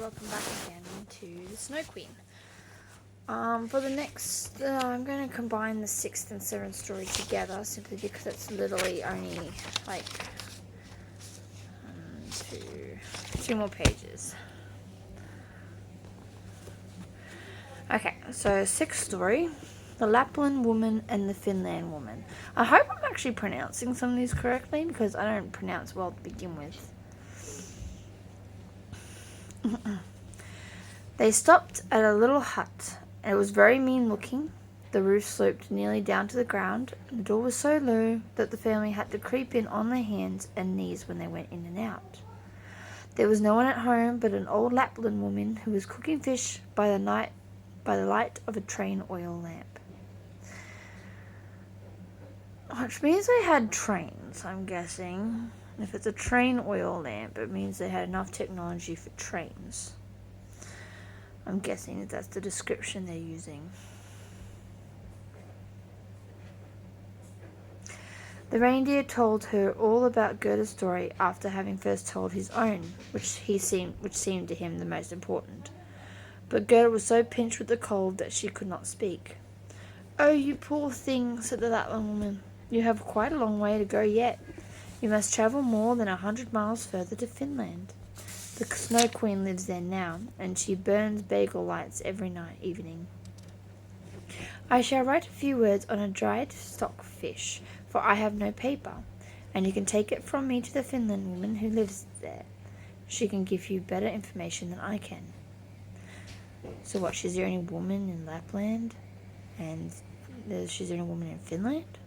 welcome back again to the Snow Queen. For the next, I'm going to combine the 6th and 7th story together, simply because it's literally only like two more pages. Okay, so 6th story, the Lapland woman and the Finland woman. I hope I'm actually pronouncing some of these correctly, because I don't pronounce well to begin with. They stopped at a little hut. It was very mean looking. The roof sloped nearly down to the ground, and the door was so low that the family had to creep in on their hands and knees when they went in and out. There was no one at home but an old Lapland woman who was cooking fish by the light of a train oil lamp. Which means they had trains, I'm guessing. If it's a train oil lamp, it means they had enough technology for trains. I'm guessing that that's the description they're using. The reindeer told her all about Gerda's story after having first told his own, which seemed to him the most important. But Gerda was so pinched with the cold that she could not speak. "Oh, you poor thing," said the Lapland woman. "You have quite a long way to go yet. You must travel more than 100 miles further to Finland. The Snow Queen lives there now, and she burns bagel lights every evening. I shall write a few words on a dried stock fish, for I have no paper, and you can take it from me to the Finland woman who lives there. She can give you better information than I can." So what, she's the only woman in Lapland, and she's the only woman in Finland?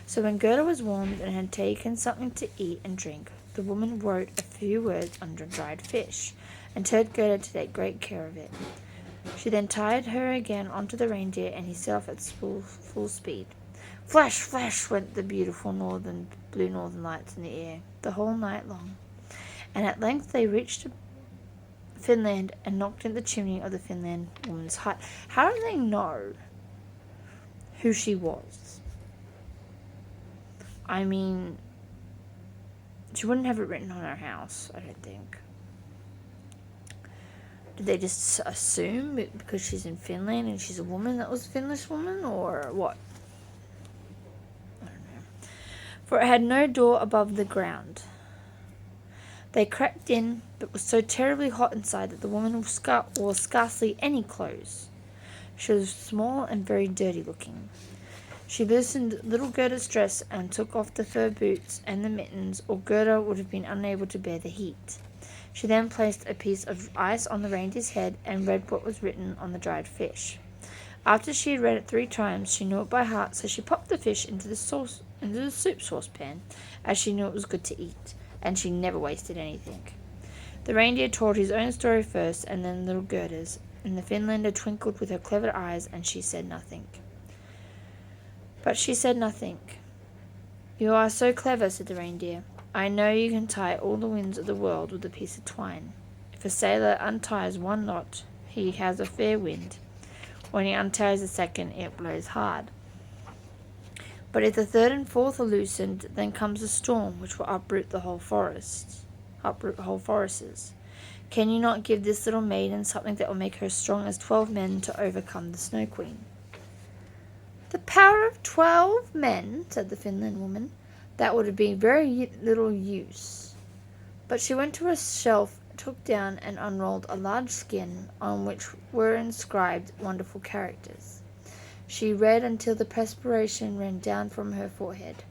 So when Gerda was warmed and had taken something to eat and drink, the woman wrote a few words on a dried fish, and told Gerda to take great care of it. She then tied her again onto the reindeer, and he set off at full speed. Flash, flash went the beautiful blue northern lights in the air the whole night long, and at length they reached Finland and knocked at the chimney of the Finland woman's hut. How do they know who she was? I mean, she wouldn't have it written on her house, I don't think. Did they just assume because she's in Finland and she's a woman that was a Finnish woman, or what? I don't know. For it had no door above the ground. They crept in, but was so terribly hot inside that the woman wore scarcely any clothes. She was small and very dirty looking. She loosened little Gerda's dress and took off the fur boots and the mittens, or Gerda would have been unable to bear the heat. She then placed a piece of ice on the reindeer's head and read what was written on the dried fish. After she had read it 3 times, she knew it by heart, so she popped the fish into the soup saucepan, as she knew it was good to eat, and she never wasted anything. The reindeer told his own story first, and then little Gerda's, and the Finlander twinkled with her clever eyes, and she said nothing. But she said nothing. "You are so clever," said the reindeer. "I know you can tie all the winds of the world with a piece of twine. If a sailor unties one knot, he has a fair wind. When he unties the second, it blows hard. But if the third and fourth are loosened, then comes a storm which will uproot whole forests. Can you not give this little maiden something that will make her strong as 12 men to overcome the Snow Queen?" "The power of 12 men," said the Finland woman. "That would have been very little use." But she went to a shelf, took down and unrolled a large skin on which were inscribed wonderful characters. She read until the perspiration ran down from her forehead.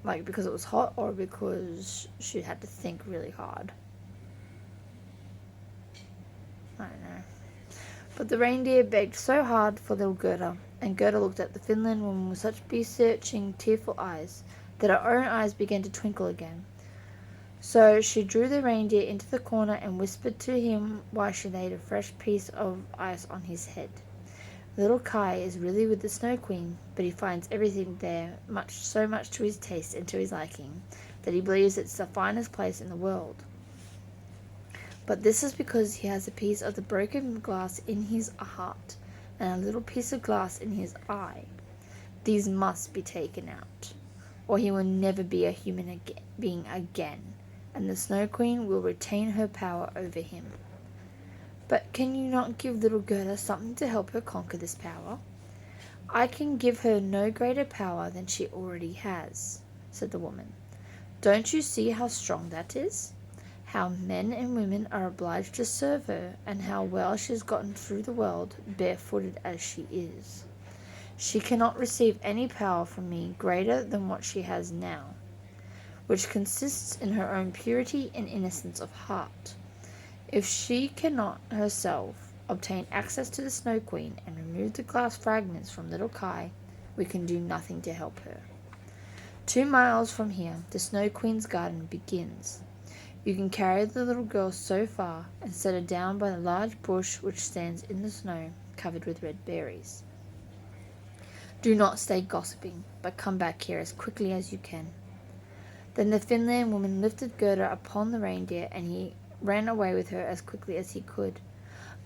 Like because it was hot, or because she had to think really hard? I don't know. But the reindeer begged so hard for little Gerda, and Gerda looked at the Finland woman with such besearching, tearful eyes, that her own eyes began to twinkle again. So she drew the reindeer into the corner and whispered to him while she laid a fresh piece of ice on his head. "Little Kai is really with the Snow Queen, but he finds everything there so much to his taste and to his liking, that he believes it's the finest place in the world. But this is because he has a piece of the broken glass in his heart, and a little piece of glass in his eye. These must be taken out, or he will never be a human again." being again, and the Snow Queen will retain her power over him. But can you not give little Gerda something to help her conquer this power? I can give her no greater power than she already has, said the woman. Don't you see how strong that is? How men and women are obliged to serve her, and how well she has gotten through the world, barefooted as she is. She cannot receive any power from me greater than what she has now, which consists in her own purity and innocence of heart. If she cannot herself obtain access to the Snow Queen and remove the glass fragments from little Kai, we can do nothing to help her. 2 miles from here, the Snow Queen's garden begins. You can carry the little girl so far and set her down by the large bush which stands in the snow, covered with red berries. Do not stay gossiping, but come back here as quickly as you can. Then the Finland woman lifted Gerda upon the reindeer, and he ran away with her as quickly as he could.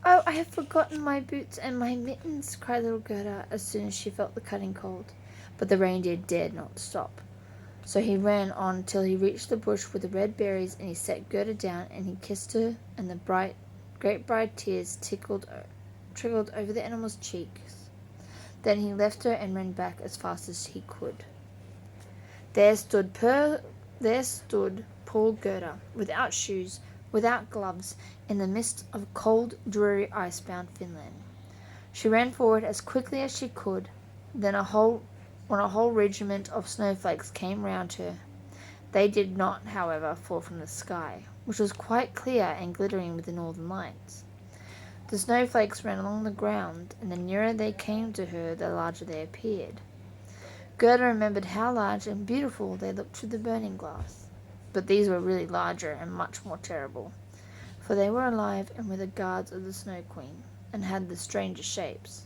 Oh, I have forgotten my boots and my mittens, cried little Gerda as soon as she felt the cutting cold. But the reindeer dared not stop. So he ran on till he reached the bush with the red berries, and he set Gerda down, and he kissed her, and the great bright tears trickled over the animal's cheeks. Then he left her and ran back as fast as he could. There stood poor Gerda, without shoes, without gloves, in the midst of cold, dreary, ice-bound Finland. She ran forward as quickly as she could. Then when a whole regiment of snowflakes came round her, they did not, however, fall from the sky, which was quite clear and glittering with the northern lights. The snowflakes ran along the ground, and the nearer they came to her, the larger they appeared. Gerda remembered how large and beautiful they looked through the burning glass. But these were really larger and much more terrible, for they were alive and were the guards of the Snow Queen, and had the strangest shapes.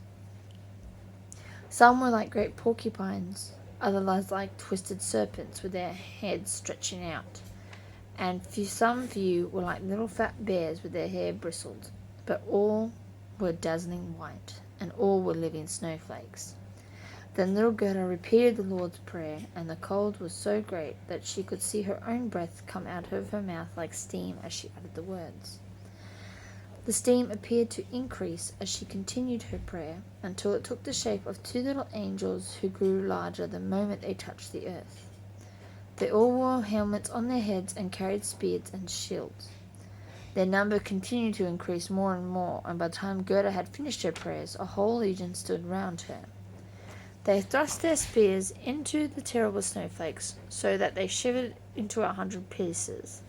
Some were like great porcupines, others like twisted serpents with their heads stretching out, and some few were like little fat bears with their hair bristled. But all were dazzling white, and all were living snowflakes. Then little Gerda repeated the Lord's Prayer, and the cold was so great that she could see her own breath come out of her mouth like steam as she uttered the words. The steam appeared to increase as she continued her prayer, until it took the shape of 2 little angels who grew larger the moment they touched the earth. They all wore helmets on their heads and carried spears and shields. Their number continued to increase more and more, and by the time Gerda had finished her prayers, a whole legion stood round her. They thrust their spears into the terrible snowflakes, so that they shivered into 100 pieces,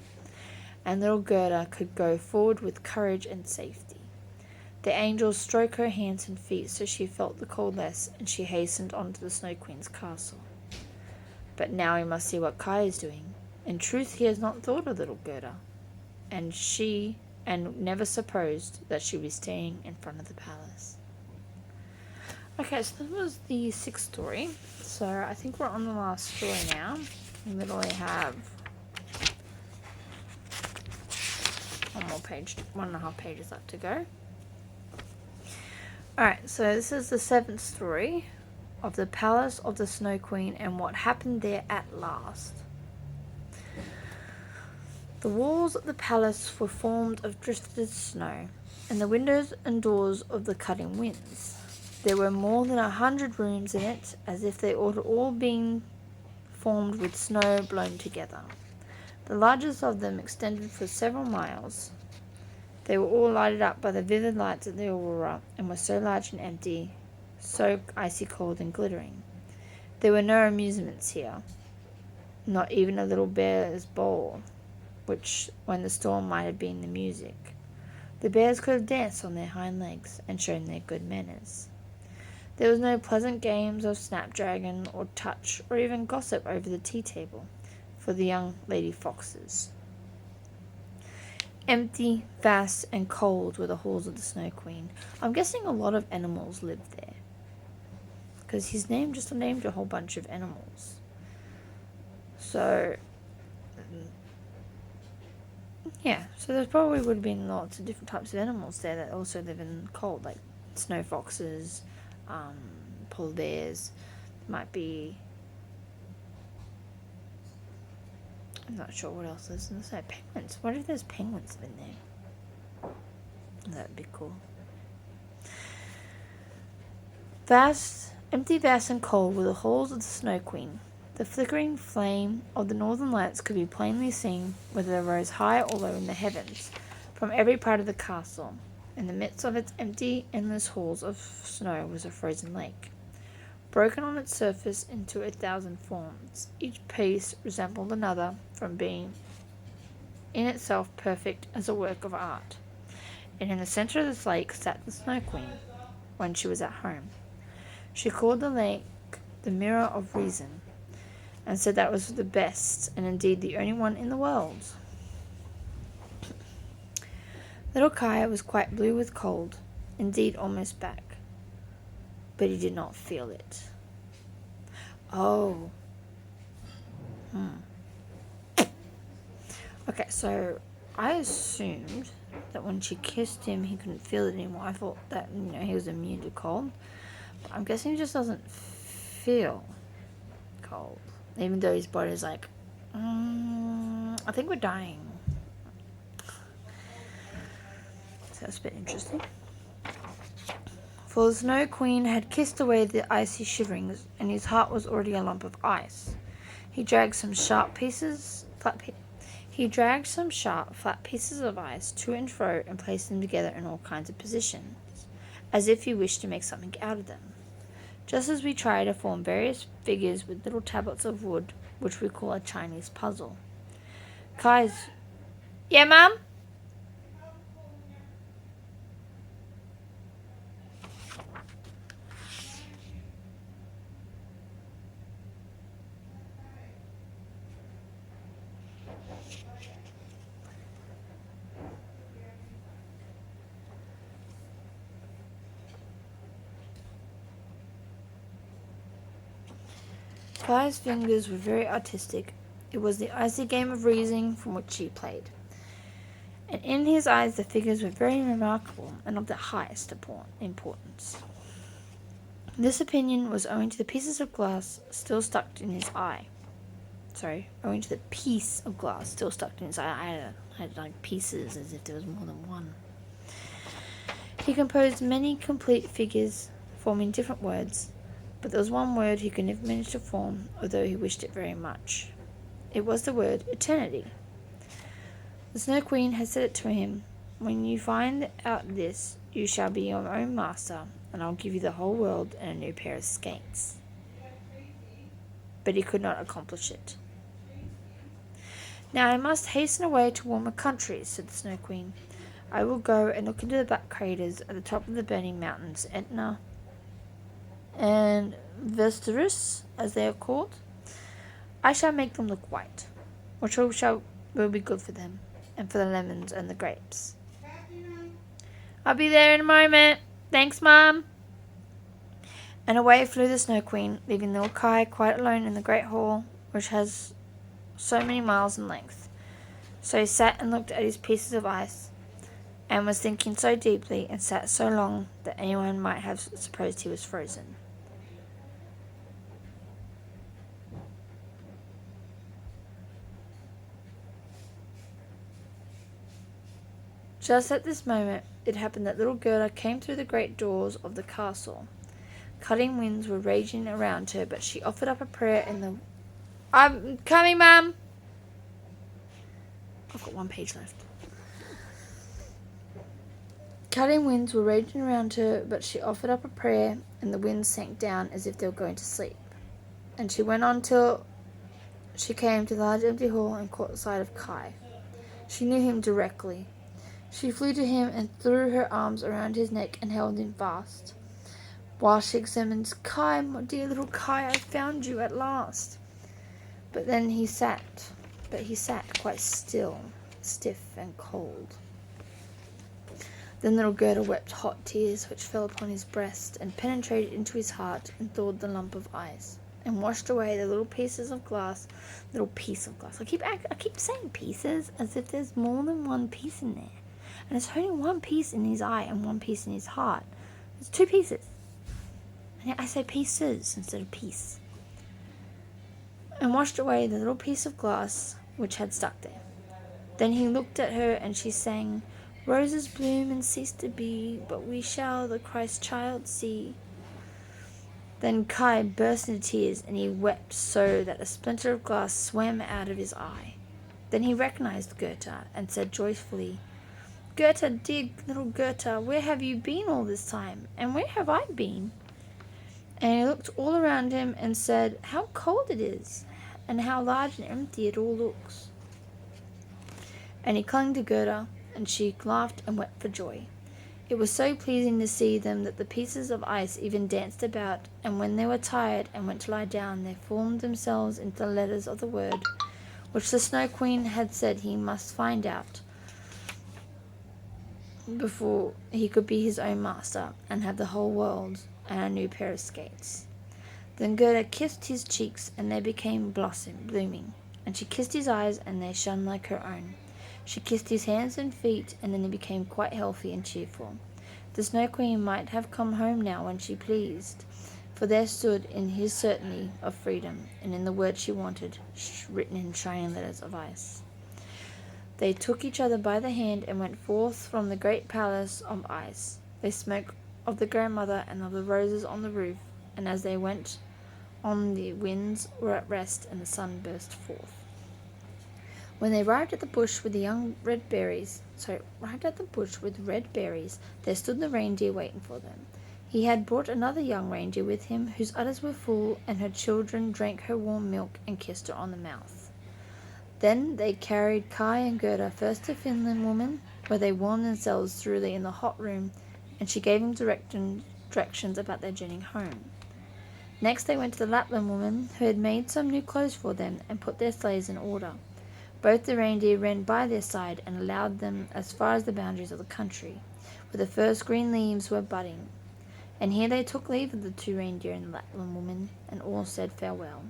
and little Gerda could go forward with courage and safety. The angels stroked her hands and feet, so she felt the cold less, and she hastened on to the Snow Queen's castle. But now we must see what Kai is doing. In truth, he has not thought of little Gerda, and never supposed that she was staying in front of the palace. Okay, so that was the 6th story. So I think we're on the last story now. We literally have 1.5 pages left to go. Alright, so this is the 7th story of the Palace of the Snow Queen and what happened there at last. The walls of the palace were formed of drifted snow, and the windows and doors of the cutting winds. There were more than 100 rooms in it, as if they ought all been formed with snow blown together. The largest of them extended for several miles. They were all lighted up by the vivid lights of the aurora, and were so large and empty, so icy cold and glittering. There were no amusements here, not even a little bear's ball, which, when the storm, might have been the music. The bears could have danced on their hind legs, and shown their good manners. There was no pleasant games of snapdragon, or touch, or even gossip over the tea-table, for the young lady foxes. Empty, vast, and cold were the halls of the Snow Queen. I'm guessing a lot of animals lived there, because he's named a whole bunch of animals. So, yeah, so there probably would have been lots of different types of animals there that also live in cold, like snow foxes, polar bears, might be I'm not sure what else is in the penguins. What if there's penguins in there? That'd be cool. Empty, vast, and cold were the halls of the Snow Queen. The flickering flame of the northern lights could be plainly seen, whether they rose high or low in the heavens, from every part of the castle. In the midst of its empty, endless halls of snow was a frozen lake, broken on its surface into 1,000 forms. Each piece resembled another, from being in itself perfect as a work of art. And in the center of this lake sat the Snow Queen, when she was at home. She called the lake the Mirror of Reason, and said that was the best, and indeed the only one in the world. Little Kai was quite blue with cold, indeed almost back, but he did not feel it. Oh. Okay, so I assumed that when she kissed him, he couldn't feel it anymore. I thought that, he was immune to cold. But I'm guessing he just doesn't feel cold. Even though his body's like, I think we're dying. So that's a bit interesting. For the Snow Queen had kissed away the icy shiverings, and his heart was already a lump of ice. He dragged some sharp, flat pieces of ice to and fro, and placed them together in all kinds of positions, as if he wished to make something out of them. Just as we try to form various figures with little tablets of wood, which we call a Chinese puzzle. Yeah, Mum? Kai's fingers were very artistic. It was the icy game of reasoning from which he played. And in his eyes the figures were very remarkable and of the highest importance. This opinion was owing to the pieces of glass still stuck in his eye. Owing to the piece of glass still stuck in his eye. I had like pieces as if there was more than one. He composed many complete figures forming different words, but there was one word he could never manage to form, although he wished it very much. It was the word eternity. The Snow Queen had said it to him, "When you find out this, you shall be your own master, and I'll give you the whole world and a new pair of skates." But he could not accomplish it. "Now I must hasten away to warmer countries," said the Snow Queen. "I will go and look into the black craters at the top of the burning mountains, Etna and Vesterus, as they are called. I shall make them look white, which will be good for them, and for the lemons and the grapes." "I'll be there in a moment. Thanks, Mom." And away flew the Snow Queen, leaving little Kai quite alone in the great hall, which has so many miles in length. So he sat and looked at his pieces of ice, and was thinking so deeply, and sat so long, that anyone might have supposed he was frozen. Just at this moment, it happened that little Gerda came through the great doors of the castle. Cutting winds were raging around her, but she offered up a prayer in the... "I'm coming, Mum!" I've got one page left. Cutting winds were raging around her, but she offered up a prayer, and the winds sank down as if they were going to sleep. And she went on till she came to the large empty hall and caught sight of Kai. She knew him directly. She flew to him and threw her arms around his neck and held him fast, while she examined, "Kai, my dear little Kai, I found you at last." But he sat quite still, stiff and cold. Then little Gerda wept hot tears, which fell upon his breast and penetrated into his heart and thawed the lump of ice, and washed away the little piece of glass. I keep saying pieces as if there's more than one piece in there. And there's only one piece in his eye and one piece in his heart. There's two pieces. And yet I say pieces instead of piece. And washed away the little piece of glass which had stuck there. Then he looked at her, and she sang, "Roses bloom and cease to be, but we shall the Christ child see." Then Kai burst into tears, and he wept so that a splinter of glass swam out of his eye. Then he recognized Goethe, and said joyfully, "Goethe, dear little Goethe, where have you been all this time, and where have I been?" And he looked all around him, and said, "How cold it is, and how large and empty it all looks." And he clung to Gerda, and she laughed and wept for joy. It was so pleasing to see them that the pieces of ice even danced about, and when they were tired and went to lie down, they formed themselves into the letters of the word, which the Snow Queen had said he must find out before he could be his own master and have the whole world and a new pair of skates. Then Gerda kissed his cheeks, and they became blooming, and she kissed his eyes, and they shone like her own. She kissed his hands and feet, and then he became quite healthy and cheerful. The Snow Queen might have come home now when she pleased, for there stood in his certainty of freedom, and in the word she wanted, written in shining letters of ice. They took each other by the hand and went forth from the great palace of ice. They spoke of the grandmother and of the roses on the roof, and as they went on, the winds were at rest, and the sun burst forth. When they arrived at the bush with red berries, there stood the reindeer waiting for them. He had brought another young reindeer with him, whose udders were full, and her children drank her warm milk and kissed her on the mouth. Then they carried Kai and Gerda first to Finland woman, where they warmed themselves thoroughly in the hot room, and she gave them directions about their journey home. Next they went to the Lapland woman, who had made some new clothes for them and put their sleighs in order. Both the reindeer ran by their side and allowed them as far as the boundaries of the country, where the first green leaves were budding. And here they took leave of the two reindeer and the Lapland woman, and all said farewell.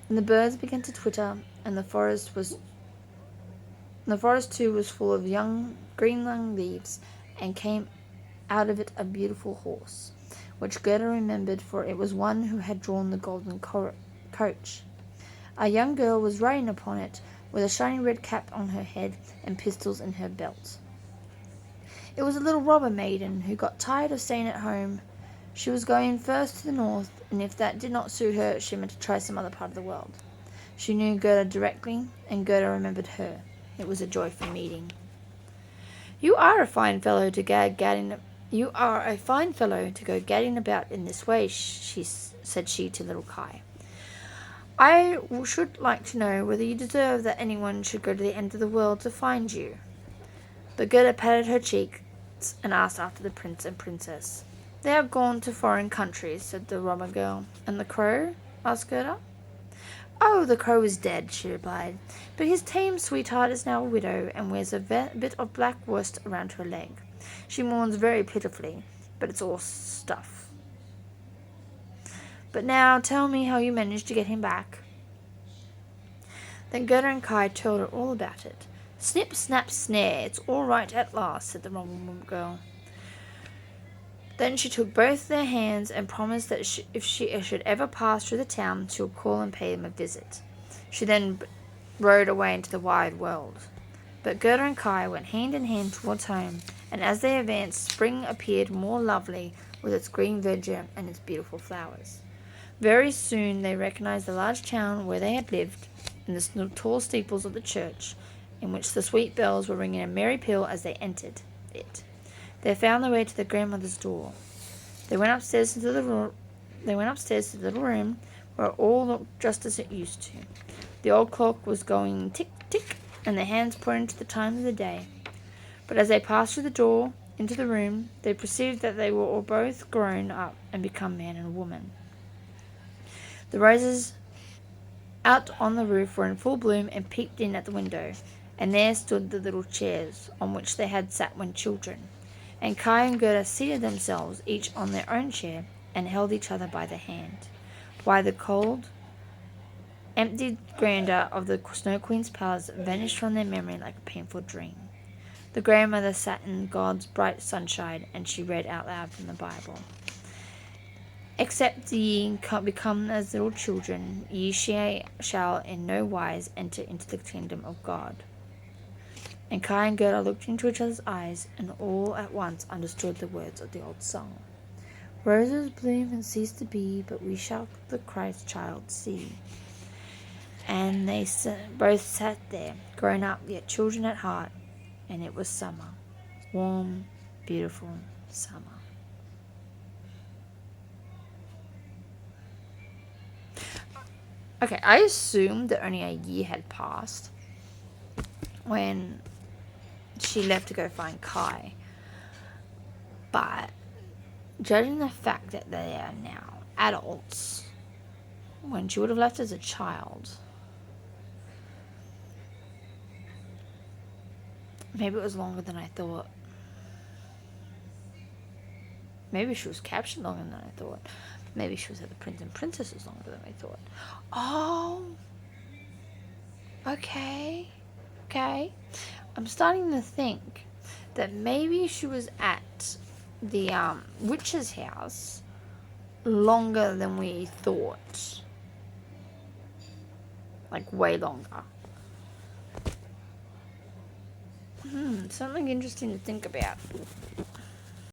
Then the birds began to twitter, and the forest too was full of young leaves, and came out of it a beautiful horse, which Gerda remembered, for it was one who had drawn the golden coach. A young girl was riding upon it, with a shiny red cap on her head and pistols in her belt. It was a little robber maiden who got tired of staying at home. She was going first to the north, and if that did not suit her, she meant to try some other part of the world. She knew Gerda directly, and Gerda remembered her. It was a joyful meeting. "You are a fine fellow to go gadding about in this way," said she to little Kai. "I should like to know whether you deserve that anyone should go to the end of the world to find you." But Gerda patted her cheeks and asked after the prince and princess. "They are gone to foreign countries," said the robber girl. "And the crow?" asked Gerda. "Oh, the crow is dead," she replied, "but his tame sweetheart is now a widow, and wears a bit of black worsted around her leg. She mourns very pitifully, but it's all stuff. But now tell me how you managed to get him back." Then Gerda and Kai told her all about it. "Snip, snap, snare, it's all right at last," said the robber girl. Then she took both their hands and promised that if she should ever pass through the town, she would call and pay them a visit. She then rode away into the wide world. But Gerda and Kai went hand in hand towards home, and as they advanced, spring appeared more lovely with its green verdure and its beautiful flowers. Very soon they recognized the large town where they had lived, and the tall steeples of the church, in which the sweet bells were ringing a merry peal as they entered it. They found their way to the grandmother's door. They went upstairs to the little room, where all looked just as it used to. The old clock was going tick, tick, and the hands pointed to the time of the day. But as they passed through the door into the room, they perceived that they were all both grown up and become man and woman. The roses out on the roof were in full bloom and peeped in at the window, and there stood the little chairs on which they had sat when children. And Kai and Gerda seated themselves, each on their own chair, and held each other by the hand, while the cold, empty grandeur of the Snow Queen's palace vanished from their memory like a painful dream. The grandmother sat in God's bright sunshine, and she read out loud from the Bible. Except ye become as little children, ye shall in no wise enter into the kingdom of God. And Kai and Gerda looked into each other's eyes, and all at once understood the words of the old song. Roses bloom and cease to be, but we shall the Christ child see. And they both sat there, grown up, yet children at heart, and it was summer. Warm, beautiful summer. Okay, I assumed that only a year had passed when she left to go find Kai. But judging the fact that they are now adults, when she would have left as a child, maybe it was longer than I thought. Maybe she was captured longer than I thought. Maybe she was at the Prince and Princesses longer than I thought. Oh, okay. I'm starting to think that maybe she was at the witch's house longer than we thought. Like, way longer. Something interesting to think about.